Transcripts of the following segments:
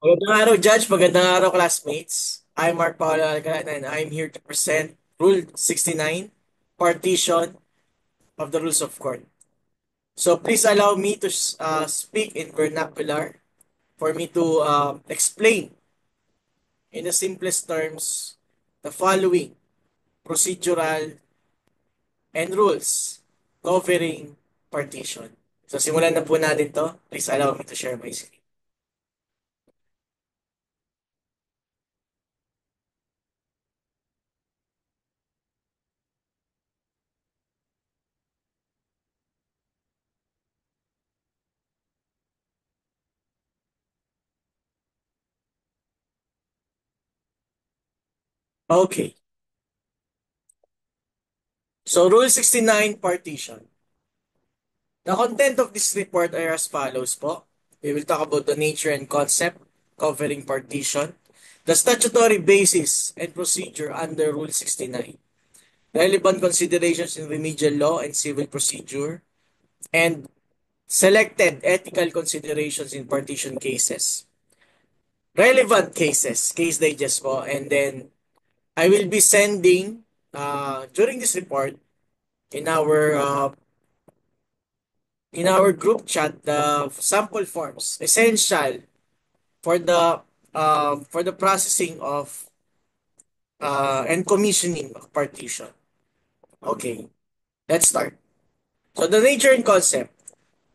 Magandang araw, Judge. Magandang araw, classmates. I'm Mark Paolo Alcaran and I'm here to present Rule 69, Partition of the Rules of Court. So please allow me to speak in vernacular for me to explain in the simplest terms the following procedural and rules covering partition. So simulan na po natin to. Please allow me to share my screen. Okay. So Rule 69, Partition. The content of this report are as follows po. We will talk about the nature and concept covering partition, the statutory basis and procedure under Rule 69, relevant considerations in remedial law and civil procedure, and selected ethical considerations in partition cases. Relevant cases, case digest po, and then I will be sending during this report in our uh, in our group chat the sample forms essential for the processing of and commissioning of partition. Okay, let's start. So the nature and concept.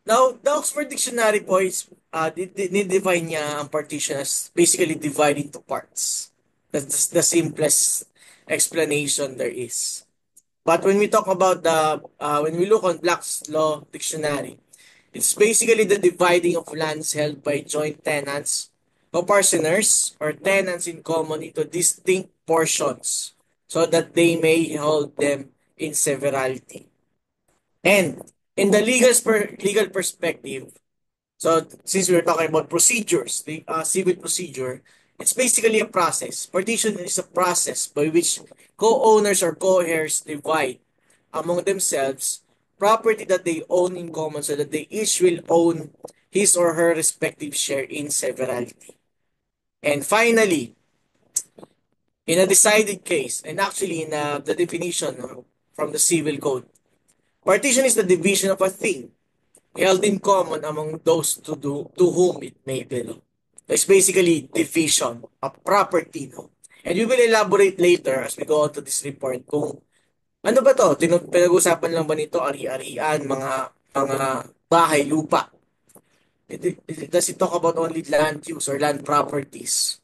Now, the Oxford Dictionary po is define niya ang partition as basically divided into parts. That's the simplest explanation there is. But when we talk about when we look on Black's Law Dictionary, it's basically the dividing of lands held by joint tenants, co-parceners, or tenants in common into distinct portions so that they may hold them in severalty. And in the legal perspective, so since we're talking about procedures, the civil procedure, it's basically a process. Partition is a process by which co-owners or co-heirs divide among themselves property that they own in common so that they each will own his or her respective share in severalty. And finally, in a decided case, and actually in the definition from the civil code, partition is the division of a thing held in common among those to whom it may belong. So it's basically division of property. No? And we will elaborate later as we go on to this report kung ano ba to? Pinag-usapan lang ba nito ari-arian, mga bahay, lupa? Does it talk about only land use or land properties?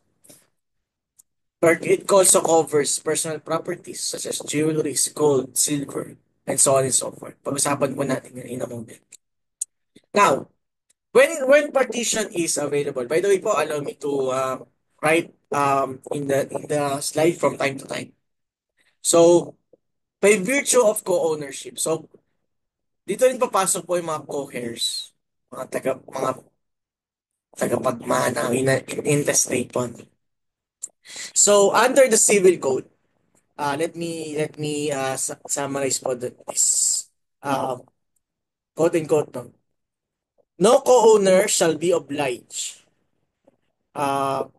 Or it also covers personal properties such as jewelry, gold, silver, and so on and so forth. Pag-usapan po natin yan in a moment. Now, when partition is available, by the way po, allow me to write in the slide from time to time. So, by virtue of co-ownership. So, dito rin papasok po yung mga co-heirs, mga tagapagmana, intestate po. So, under the civil code, let me summarize po this uh, quote unquote no. No co-owner shall be obliged uh,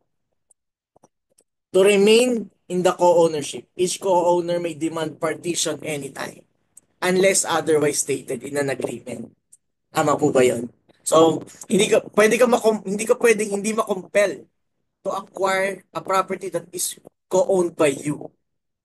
to remain in the co-ownership. Each co-owner may demand partition anytime unless otherwise stated in an agreement. Tama po ba 'yon? So, hindi ka pwedeng hindi ma-compel to acquire a property that is co-owned by you.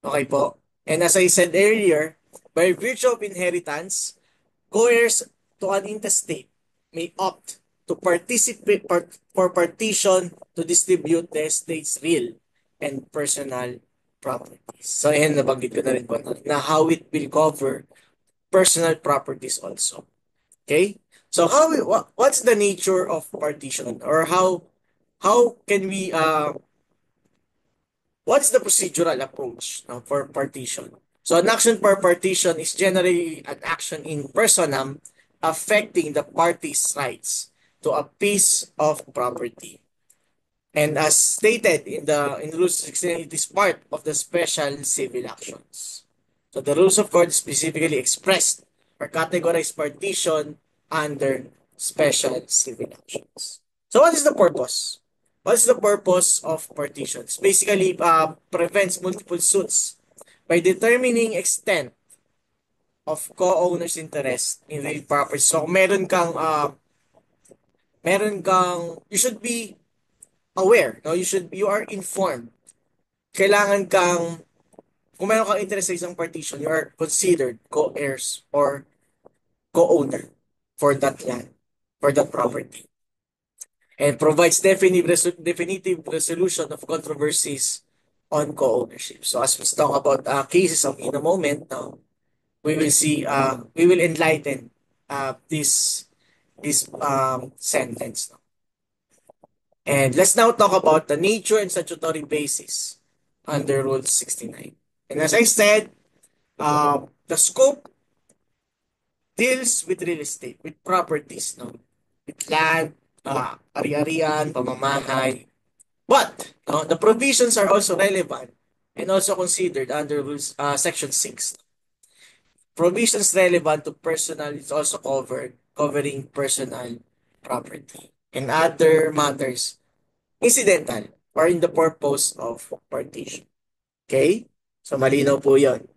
Okay po? And as I said earlier, by virtue of inheritance, co-heirs to an intestate may opt to participate for partition to distribute the estate's real and personal properties. So, ayan, nabanggit ko na rin po na how it will cover personal properties also. Okay? So, what's the nature of partition or how can we what's the procedural approach for partition? So an action for partition is generally an action in personam affecting the party's rights to a piece of property. And as stated in Rules 16, it is part of the special civil actions. So the rules of court specifically expressed or categorized partition under special civil actions. So what is the purpose? What's the purpose of partitions? Basically, prevents multiple suits by determining extent of co-owner's interest in real property. So, you should be aware, no? You are informed. Kailangan kang, kung meron kang interest sa isang partition, you are considered co-heirs or co-owner for that land, for that property. And provides definitive resolution of controversies on co-ownership. So as we talk about cases of in a moment now, we will enlighten this sentence. Now. And let's now talk about the nature and statutory basis under Rule 69. And as I said, the scope deals with real estate, with properties, no? With land, ari-arian, pamamahay. But the provisions are also relevant and also considered under Rules, Section 6. Provisions relevant to personal is also covering personal property and other matters incidental or in the purpose of partition. Okay? So malinaw po 'yon.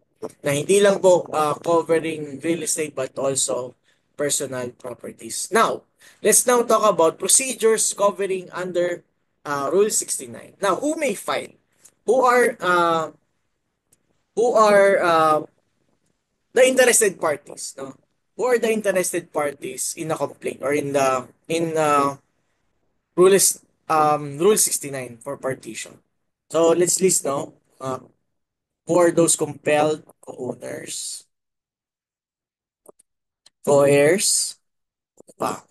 Na hindi lang po covering real estate but also personal properties. Now, let's now talk about procedures covering under Rule 69. Now, who may file? Who are uh, who are the interested parties, no? Who are the interested parties in a complaint or in Rule 69 for partition? So, let's list now. Who are those compelled co-owners, co-heirs, pa.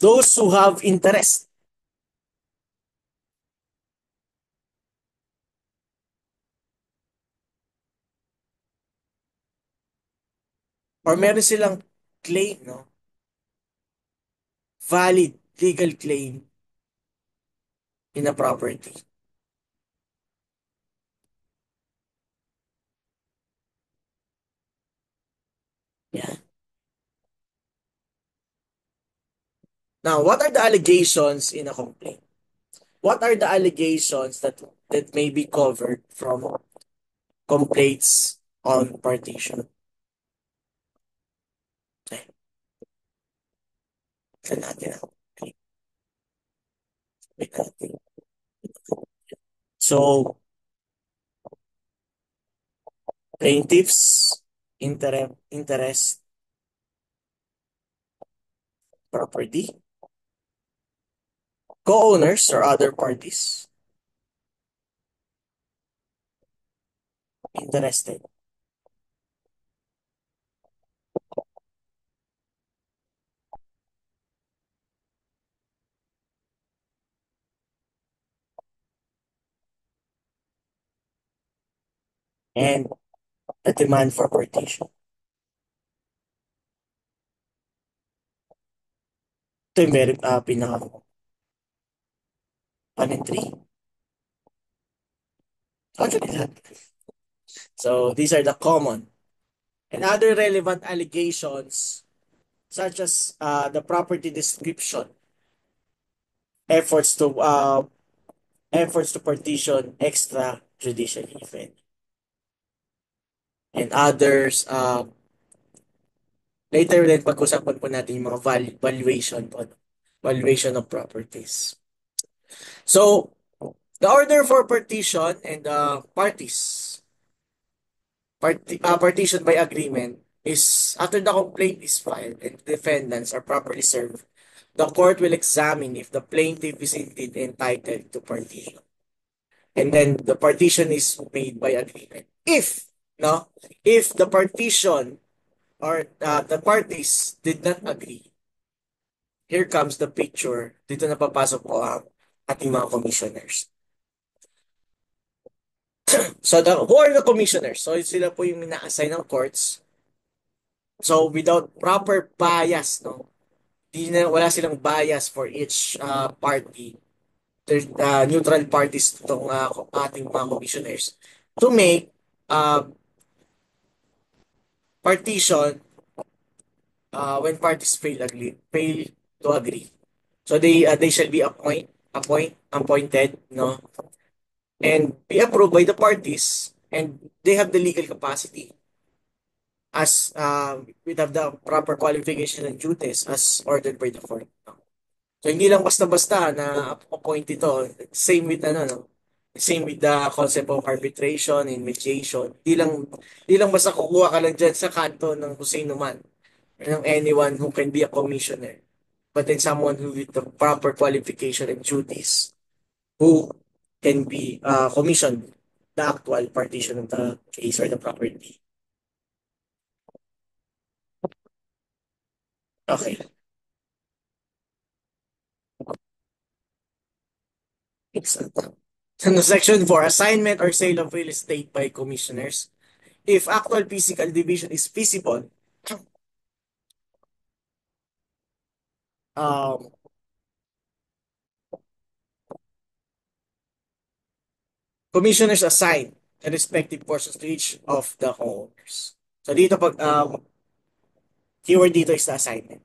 Those who have interest or meron silang claim, no? Valid legal claim in a property. Yeah. Now, what are the allegations in a complaint? What are the allegations that may be covered from complaints on partition? Okay, tignan natin. Okay, wait natin. So, plaintiffs, interest, property, co-owners or other parties interested, and the demand for partition. Ito yung very pinaka 1 and 3. Actually, lahat. So, these are the common. And other relevant allegations, such as the property description, efforts to uh, efforts to partition extrajudicially, if any. And others, later then pag-usapan po natin yung mga valuation po, no? Valuation of properties. So, the order for partition and parties, partition by agreement is after the complaint is filed and defendants are properly served, the court will examine if the plaintiff is indeed entitled to partition. And then the partition is made by agreement. If, no, if the partition or the parties did not agree, here comes the picture. Dito na papasok po ang ating mga commissioners. So, who are the commissioners? So, sila po yung ina-assign ng courts. So, without proper bias, no? Wala silang bias for each party. There's neutral parties itong ating mga commissioners to make partition when parties fail to agree. So they shall be appointed, no, and be approved by the parties, and they have the legal capacity as we have the proper qualification and duties as ordered by the court. No? So hindi lang basta-basta na appoint ito. Same with ano, no? Same with the concept of arbitration and mediation. Di lang basta kukuha ka lang dyan sa kanto ng kung sino man. Or ng anyone who can be a commissioner. But then someone who with the proper qualification and duties who can be commissioned the actual partition of the case or the property. Okay. Excellent. So, Section 4, assignment or sale of real estate by commissioners. If actual physical division is feasible, um, commissioners assign the respective portions to each of the co-owners. So dito pag keyword dito is the assignment.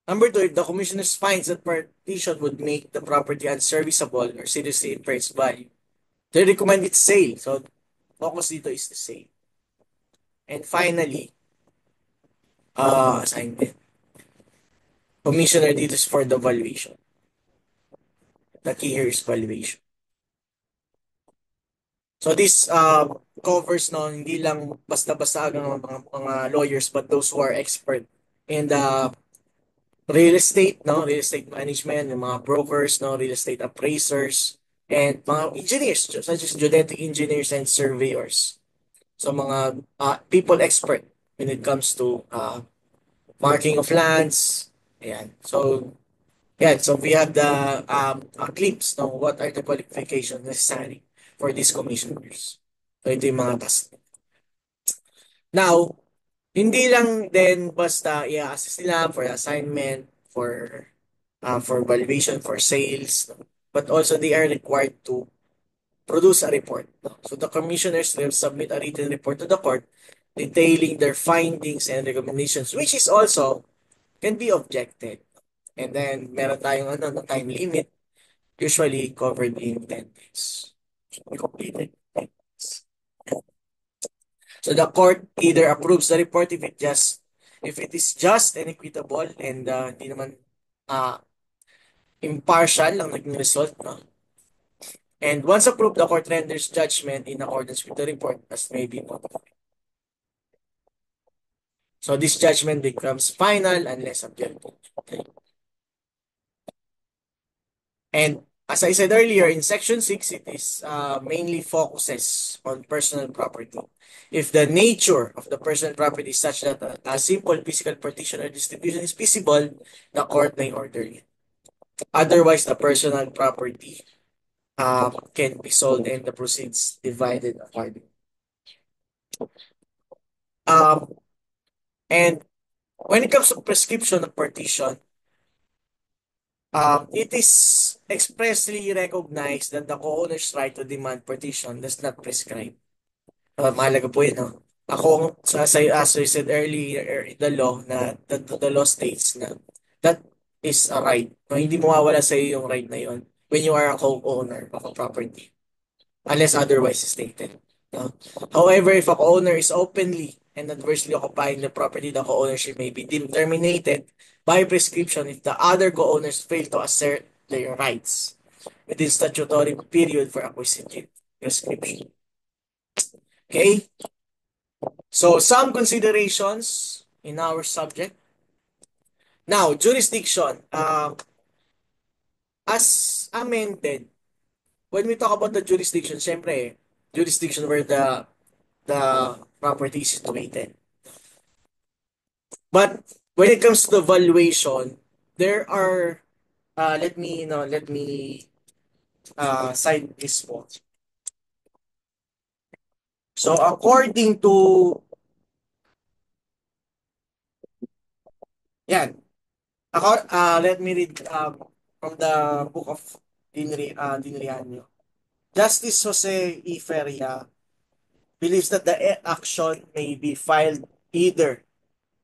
Number two, if the commissioners finds that partition would make the property unserviceable or seriously impair its value, they recommend its sale. So focus dito is the sale. And finally, assignment. Commissioner dito is for the valuation. The key here is valuation. So this covers no hindi lang basta-basta ng mga lawyers but those who are expert in the real estate, no, real estate management, yung mga brokers, no, real estate appraisers, and mga engineers such as geodetic engineers and surveyors. So mga people expert when it comes to marking of lands. Ayan. So yeah, so we have the a glimpse no what are the qualifications necessary for these commissioners. So ito yung mga task. Now, hindi lang din basta i-assist nila for assignment, for valuation, for sales, no? But also they are required to produce a report. No? So the commissioners will submit a written report to the court detailing their findings and recommendations, which is also can be objected. And then meron tayong ano, no, time limit, usually covered in 10 days. So, completed 10 days. So the court either approves the report if it is just and equitable and hindi naman uh, impartial ang naging result, no? And once approved, the court renders judgment in accordance with the report as may be modified. So this judgment becomes final unless objected. Okay. And as I said earlier, in Section 6, it is mainly focuses on personal property. If the nature of the personal property is such that a simple physical partition or distribution is feasible, the court may order it. Otherwise, the personal property can be sold and the proceeds divided accordingly. Um, and when it comes to prescription of partition, it is expressly recognized that the co-owner's right to demand partition does not prescribe. Mahalaga po yun, no? Ako, as I said earlier, the law the law states na that is a right. No, hindi mawawala sa iyo yung right na yun when you are a co-owner of a property unless otherwise stated. No? However, if a co-owner is openly and adversely occupying the property, the co-ownership may be deemed terminated by prescription if the other co-owners fail to assert their rights within statutory period for acquisitive prescription. Okay? So, some considerations in our subject. Now, jurisdiction. As amended, when we talk about the jurisdiction, syempre, jurisdiction where the property is situated. But when it comes to the valuation, there are let me cite this one. So according to yan, let me read from the book of Dinriano. Justice Jose E. Feria believes that the action may be filed either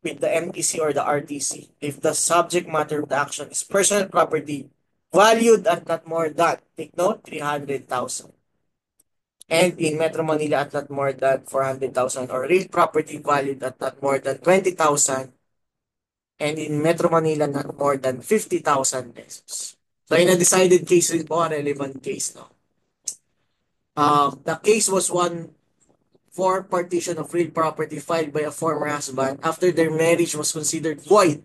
with the MTC or the RTC if the subject matter of the action is personal property valued at not more than, take note, 300,000. And in Metro Manila at not more than 400,000, or real property valued at not more than 20,000, and in Metro Manila not more than 50,000 pesos. So in a decided case rin po, a relevant case, no? The case was one for partition of real property filed by a former husband after their marriage was considered void,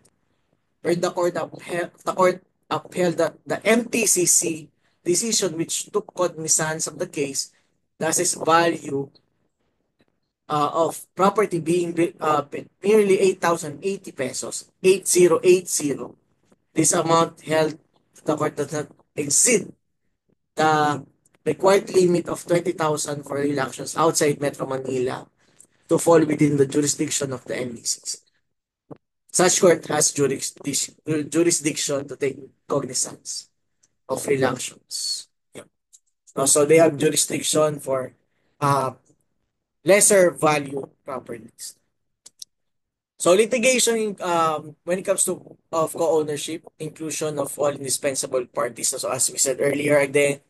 where the court upheld that the MTCC decision which took cognizance of the case, thus its value of property being merely 8,080 pesos, 8080. This amount held the court does not exceed the required limit of 20,000 for real actions outside Metro Manila to fall within the jurisdiction of the MDCs. Such court has jurisdiction to take cognizance of real actions. Yeah. So they have jurisdiction for uh, lesser value properties. So litigation, when it comes to of co-ownership, inclusion of all indispensable parties. So as we said earlier, again,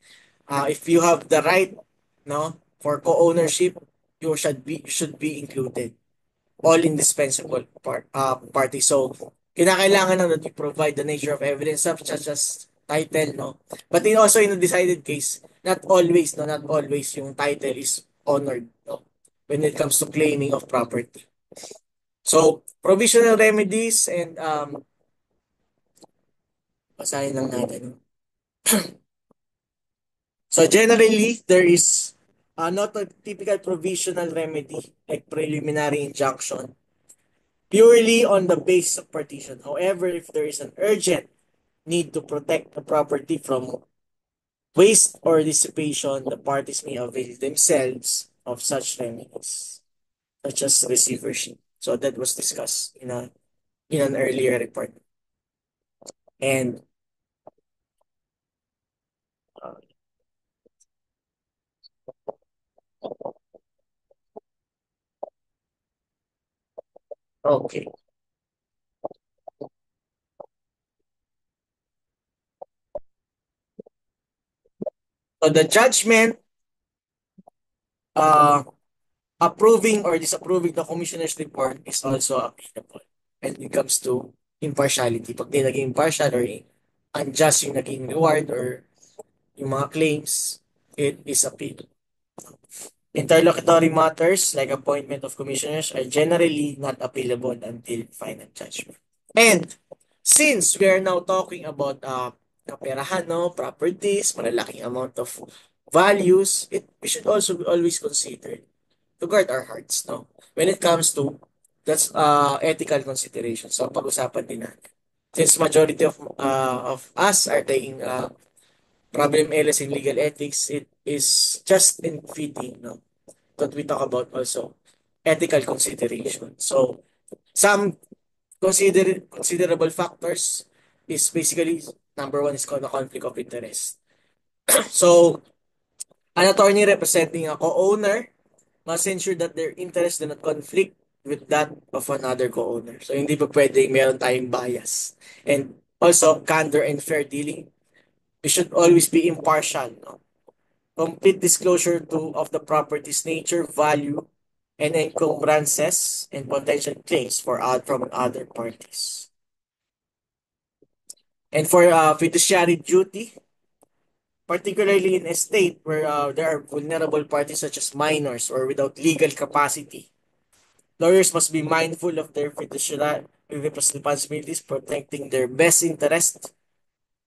if you have the right, no, for co-ownership, you should be included all indispensable parties. So kinakailangan na that you provide the nature of evidence such as title, no. But in also in a decided case, not always yung title is honored, no, when it comes to claiming of property. So provisional remedies and basahin lang natin. So generally, there is not a typical provisional remedy like preliminary injunction purely on the basis of partition. However, if there is an urgent need to protect the property from waste or dissipation, the parties may avail themselves of such remedies, such as receivership. So that was discussed in an earlier report. And uh, okay, so the judgment uh, approving or disapproving the commissioner's report is also applicable when it comes to impartiality. Pag di naging impartial or unjust yung naging reward or yung mga claims, it is appealed. Interlocutory matters like appointment of commissioners are generally not appealable until final judgment. And since we are now talking about kaperahan, no, properties, malalaking amount of values, we should also always consider to guard our hearts, no? When it comes to that's ethical consideration. So pag-usapan din natin. Since majority of us are taking problem LS in legal ethics, it is just in fitting, no, that we talk about also ethical consideration. So some considerable factors is basically number one is called the conflict of interest. So an attorney representing a co-owner must ensure that their interests do not conflict with that of another co-owner. So, hindi pa pwedeng meron tayong bias. And also, candor and fair dealing. We should always be impartial. No? Complete disclosure of the property's nature, value, and encumbrances and potential claims from other parties. And for fiduciary duty, particularly in a state where there are vulnerable parties such as minors or without legal capacity, lawyers must be mindful of their fiduciary responsibilities, protecting their best interest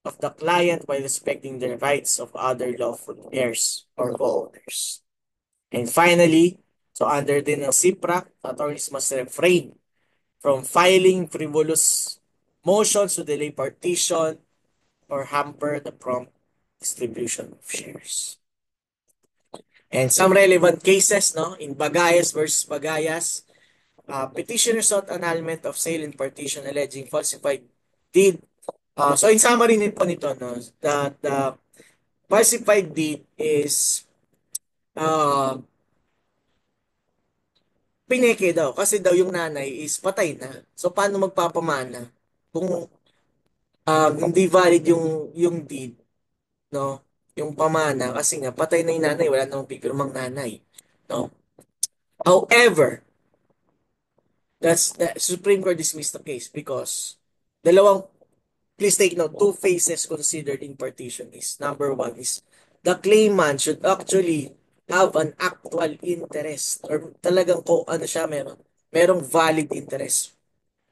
of the client while respecting the rights of other lawful heirs or co-owners. And finally, so under the CIPRA, attorneys must refrain from filing frivolous motions to delay partition or hamper the prompt distribution of shares. And some relevant cases, no, in Bagayas versus Bagayas, petitioner sought annulment of sale and partition alleging falsified deed. So in summary nito no, that the falsified deed is uh, pineke daw kasi daw yung nanay is patay na. So paano magpapamana kung hindi valid yung deed, no? Yung pamana kasi nga patay na yung nanay, wala namang pipirmang nanay, no? However, the Supreme Court dismissed the case because dalawang please take note, two phases considered in partition is number one is the claimant should actually have an actual interest or talagang ko ano siya merong valid interest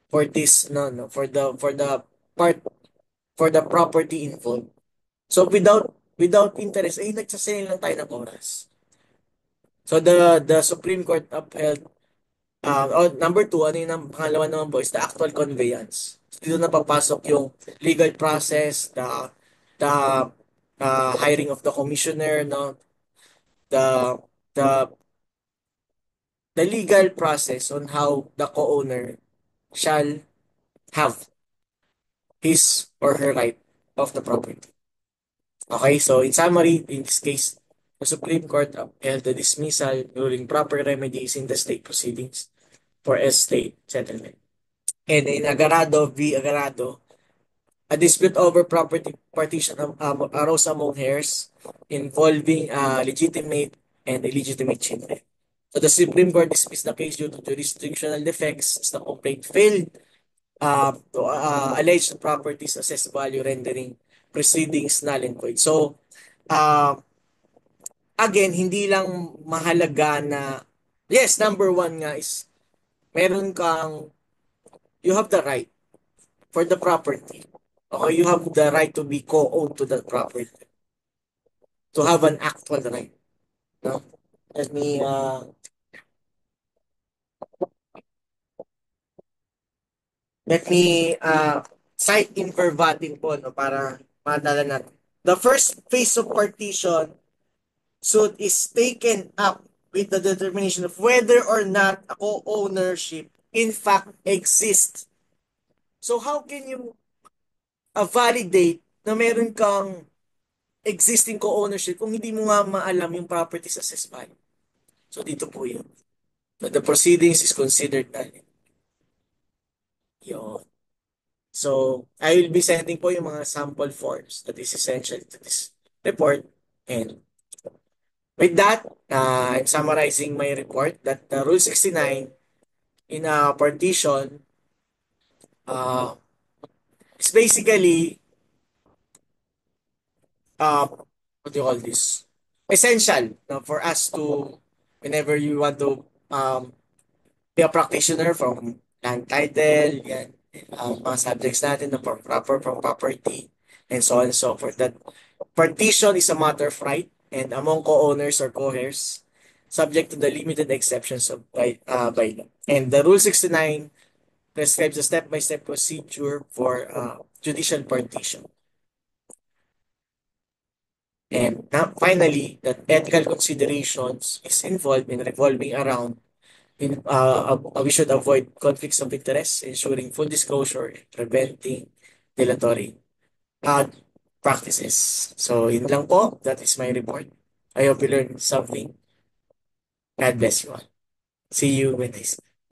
for this no for the part for the property involved. So without interest ay nagsasayang lang tayo ng oras. So the Supreme Court upheld number two, ano yung pangalawa naman po is the actual conveyance. So, dito na papasok yung legal process, the hiring of the commissioner, no? The, the, the legal process on how the co-owner shall have his or her right of the property. Okay, so in summary, in this case, the Supreme Court upheld the dismissal, ruling proper remedies in the state proceedings for estate settlement. And in Agarado v. Agarado, a dispute over property partition arose among heirs involving legitimate and illegitimate children. So the Supreme Court dismissed the case due to jurisdictional defects as the complaint failed to allege the property's assessed value rendering proceedings null and void. So, uh, again, hindi lang mahalaga na, yes, number one nga is meron kang, you have the right for the property. Okay, you have the right to be co-owned to that property, to have an actual right. No? Let me let me cite in verbatim po no para madala natin. The first phase of partition suit is taken up with the determination of whether or not a co-ownership in fact exists. So how can you validate na meron kang existing co-ownership kung hindi mo nga maalam yung properties assessed value? So dito po yun. So, the proceedings is considered null. Yun. So, I will be sending po yung mga sample forms that is essential to this report. And with that, I'm summarizing my report that Rule 69 in a partition uh, is basically, what do you call this? Essential no, for us to, whenever you want to be a practitioner from land title, yan, mga subjects natin na from property, and so on and so forth. That partition is a matter of right and among co-owners or co-heirs, subject to the limited exceptions of by law. And the Rule 69 prescribes a step-by-step procedure for judicial partition. And finally, that ethical considerations is involved in revolving around we should avoid conflicts of interest, ensuring full disclosure, and preventing dilatory uh, practices. So, yun lang po. That is my report. I hope you learned something. God bless you all. See you when I see